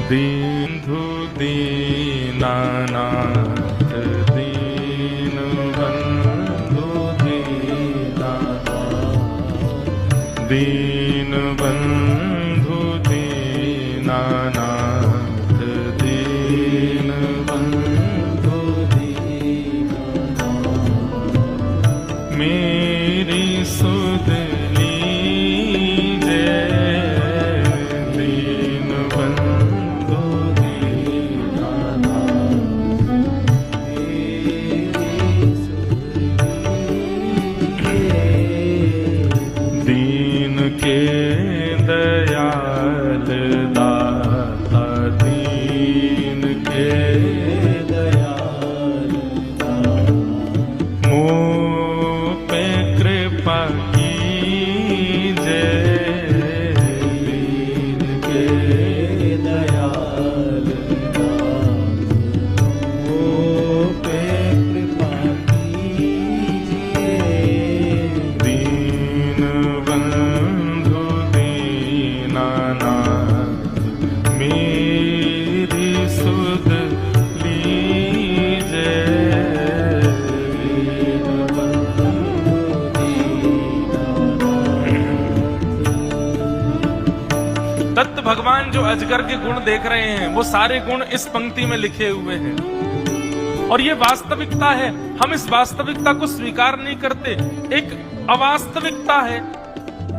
दीनबंधु दीनानाथ दीनबंधु दीनानाथ दीनबंधु दीनानाथ दीनबंधु दीनानाथ मेरी सुध के दयाल दाता दीन के दयाल दाता मुँह पे कृपा कीजिए दीन के दयाल दाता मुँह पे कृपा कीजिए दीन मेरी सुध लीजिए। दत्त भगवान जो अजगर के गुण देख रहे हैं वो सारे गुण इस पंक्ति में लिखे हुए हैं और ये वास्तविकता है। हम इस वास्तविकता को स्वीकार नहीं करते, एक अवास्तविकता है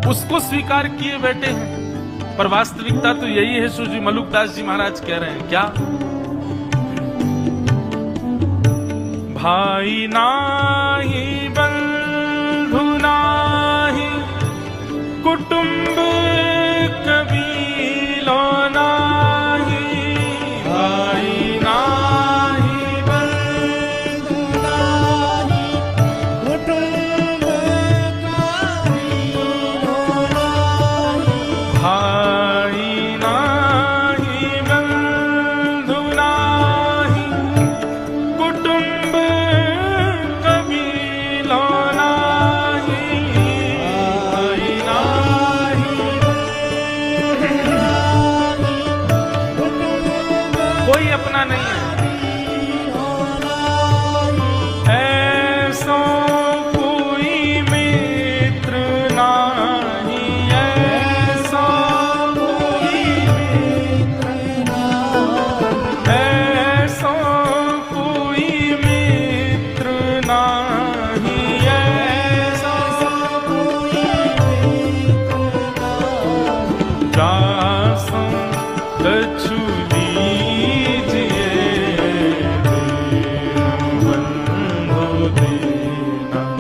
उसको स्वीकार किए बैठे हैं। पर वास्तविकता तो यही है। श्री मलुकदास जी महाराज कह रहे हैं क्या? भाई नाही बंधु नाही कुटुंब कबीलो नाही भाई नाही बंधु नाही कुटुंब कबीलो नाही भाई नाही बंधु नाही कुटुंब कबीलो नाही भाई नाही कोई अपना नहीं है। ऐसो कोई मित्र नाही ऐसो कोई मित्र नाही ऐसो कोई मित्र नाही ऐसो कोई मित्र नाही दासों कछु लीजिए दीनबंधु दीनानाथ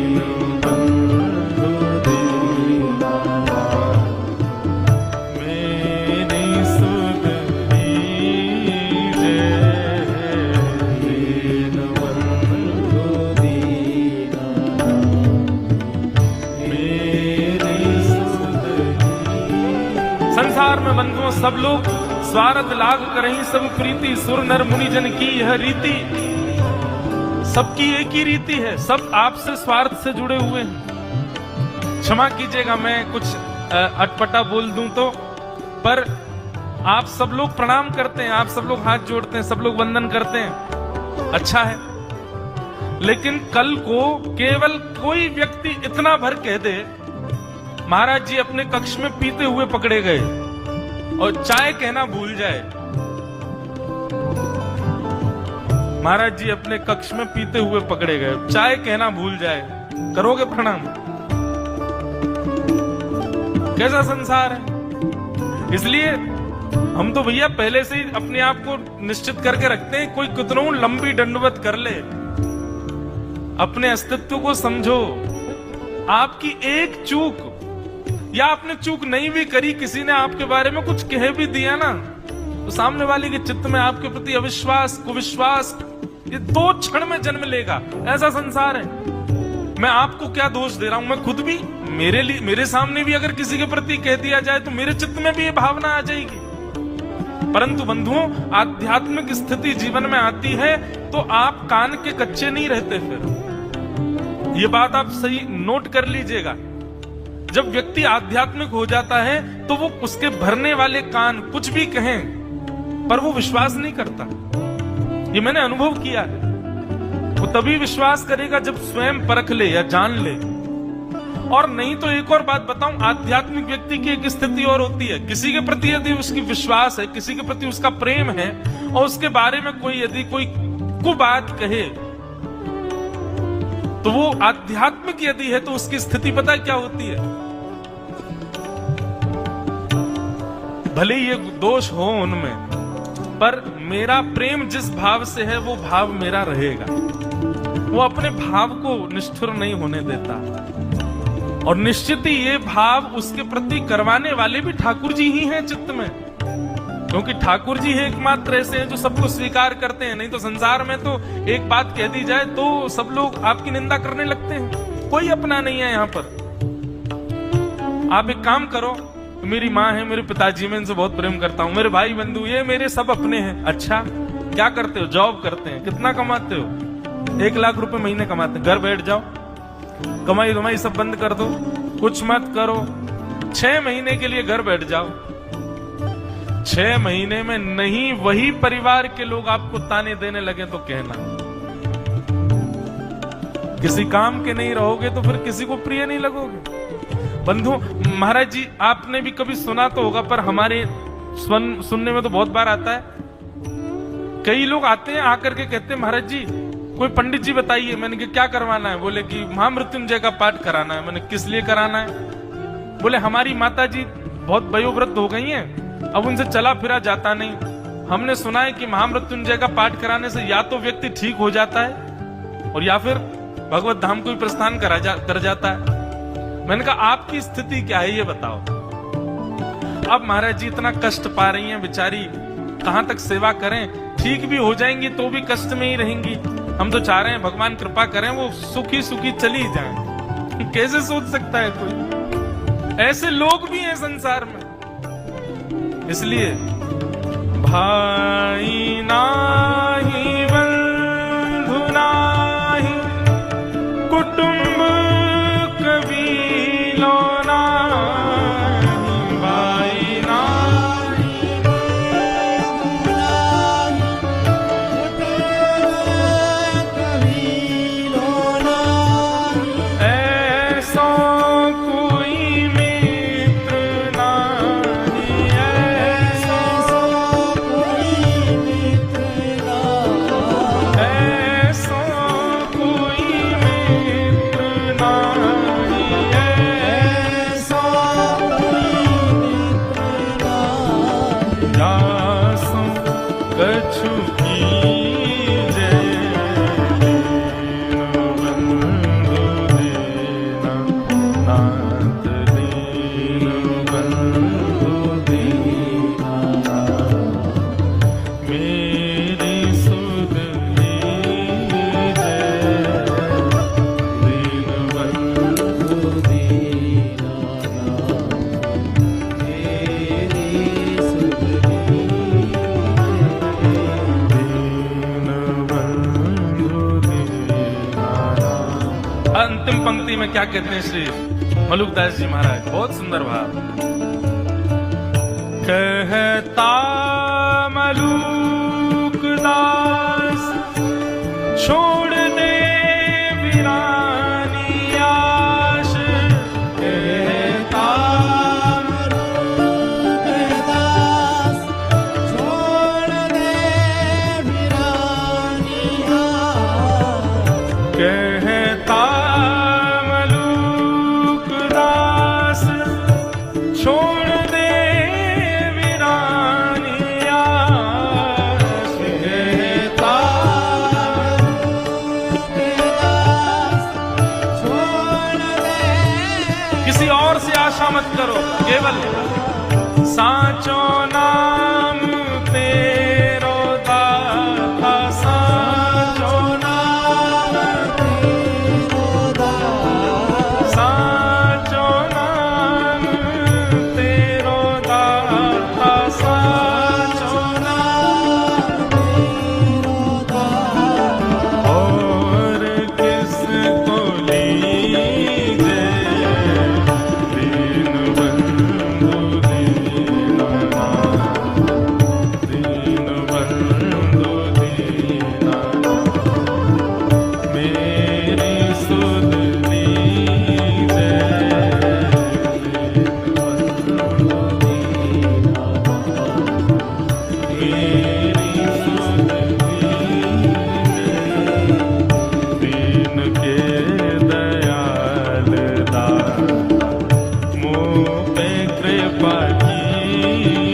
दीनबंधु दीनानाथ मेरी सुध लीजिए दीनबंधु दीनानाथ मेरी सुध। संसार में बंधुओं सब लोग स्वार्थ लाग करहीं सब प्रीति सुर नर मुनि जन की यह रीति। सबकी एक ही रीति है, सब आपसे स्वार्थ से जुड़े हुए हैं। क्षमा कीजिएगा मैं कुछ अटपटा बोल दूं तो, पर आप सब लोग प्रणाम करते हैं, आप सब लोग हाथ जोड़ते हैं, सब लोग वंदन करते हैं, अच्छा है। लेकिन कल को केवल कोई व्यक्ति इतना भर कह दे महाराज जी अपने कक्ष में पीते हुए पकड़े गए और चाय कहना भूल जाए। महाराज जी अपने कक्ष में पीते हुए पकड़े गए, चाय कहना भूल जाए, करोगे प्रणाम? कैसा संसार है। इसलिए हम तो भैया पहले से ही अपने आप को निश्चित करके रखते हैं, कोई कितनों लंबी दंडवत कर ले, अपने अस्तित्व को समझो। आपकी एक चूक या आपने चूक नहीं भी करी, किसी ने आपके बारे में कुछ कह भी दिया ना, तो सामने वाले के चित्त में आपके प्रति अविश्वास कुविश्वास ये 2 क्षण में जन्म लेगा। ऐसा संसार है। मैं आपको क्या दोष दे रहा हूं, मैं खुद भी मेरे सामने भी अगर किसी के प्रति कह दिया जाए तो मेरे चित्त में भी ये भावना आ जाएगी। परंतु बंधुओं, आध्यात्मिक स्थिति जीवन में आती है तो आप कान के कच्चे नहीं रहते। फिर ये बात आप सही नोट कर लीजिएगा। जब व्यक्ति आध्यात्मिक हो जाता है तो वो उसके भरने वाले कान कुछ भी कहें पर वो विश्वास नहीं करता। ये मैंने अनुभव किया है। वो तभी विश्वास करेगा जब स्वयं परख ले या जान ले। और नहीं तो एक और बात बताऊं, आध्यात्मिक व्यक्ति की एक स्थिति और होती है, किसी के प्रति यदि उसकी विश्वास है, किसी के प्रति उसका प्रेम है और उसके बारे में कोई यदि कोई कुबात कहे तो वो आध्यात्मिक यदि है तो उसकी स्थिति पता क्या होती है? भले ये दोष हो उनमें, पर मेरा प्रेम जिस भाव से है वो भाव मेरा रहेगा। वो अपने भाव को निष्ठुर नहीं होने देता। और निश्चित ही ये भाव उसके प्रति करवाने वाले भी ठाकुर जी ही हैं चित्त में, क्योंकि ठाकुर जी है एकमात्र ऐसे हैं जो सबको स्वीकार करते हैं। नहीं तो संसार में तो एक बात कह दी जाए तो सब लोग आपकी निंदा करने लगते हैं। कोई अपना नहीं है यहाँ पर। आप एक काम करो, मेरी माँ है, मेरे पिताजी, मैं इनसे बहुत प्रेम करता हूँ, मेरे भाई बंधु ये मेरे सब अपने हैं। अच्छा, क्या करते हो? जॉब करते हैं। कितना कमाते हो? 1 लाख रुपए महीने कमाते हैं। घर बैठ जाओ, कमाई धमाई सब बंद कर दो, कुछ मत करो, 6 महीने के लिए घर बैठ जाओ। 6 महीने में नहीं वही परिवार के लोग आपको ताने देने लगे तो कहना। किसी काम के नहीं रहोगे तो फिर किसी को प्रिय नहीं लगोगे। बंधु महाराज जी, आपने भी कभी सुना तो होगा, पर हमारे सुनने में तो बहुत बार आता है। कई लोग आते हैं, आकर के कहते हैं महाराज जी कोई पंडित जी बताइए। मैंने कहा क्या करवाना है? बोले कि महामृत्युंजय का पाठ कराना है। मैंने किस लिए कराना है? बोले हमारी माता जी बहुत वयोवृद्ध हो गई हैं, अब उनसे चला फिरा जाता नहीं। हमने सुना है कि महामृत्युंजय का पाठ कराने से या तो व्यक्ति ठीक हो जाता है और या फिर भगवत धाम को प्रस्थान कर जाता है। मैंने कहा आपकी स्थिति क्या है ये बताओ। अब महाराज जी इतना कष्ट पा रही हैं बेचारी, कहां तक सेवा करें? ठीक भी हो जाएंगी तो भी कष्ट में ही रहेंगी। हम तो चाह रहे हैं भगवान कृपा करें वो सुखी सुखी चली जाएं। कैसे सोच सकता है कोई? ऐसे लोग भी हैं संसार में। इसलिए भाई नाही बंधु नाही कुटुंब कबीलो नाही, भाई नाही कबीलो नाही, ऐसा कोई मित्र नाही, ऐसा कोई मित्र नाही, ऐसा कोई मित्र नाही, ऐसा कोई मित्र नाही, जासु कछु कीजे बंधु देना, नाथ दीन बंधु दीना, मेरी सुध लीजे दीन बंधु दीना, मेरी सुध लीजे दीन बंधु दीना। अंतिम पंक्ति में क्या कहते हैं श्री मलुकदास जी महाराज? बहुत सुंदर भाव। कहता मलुकदास छोड़ दे वीरानी आश, कहता मलुकदास छोड़ दे वीरानी आश, कहता मलुकदास छोड़ दे वीरानी आश, कहता मलुकदास छोड़ दे। किसी और से आशा मत करो, केवल साचो नाम तेरो दाता, साचो नाम तेरो दाता, साचो नाम तेरो दाता, साचो नाम तेरो दाता, और किसको लीजे दीन पाठी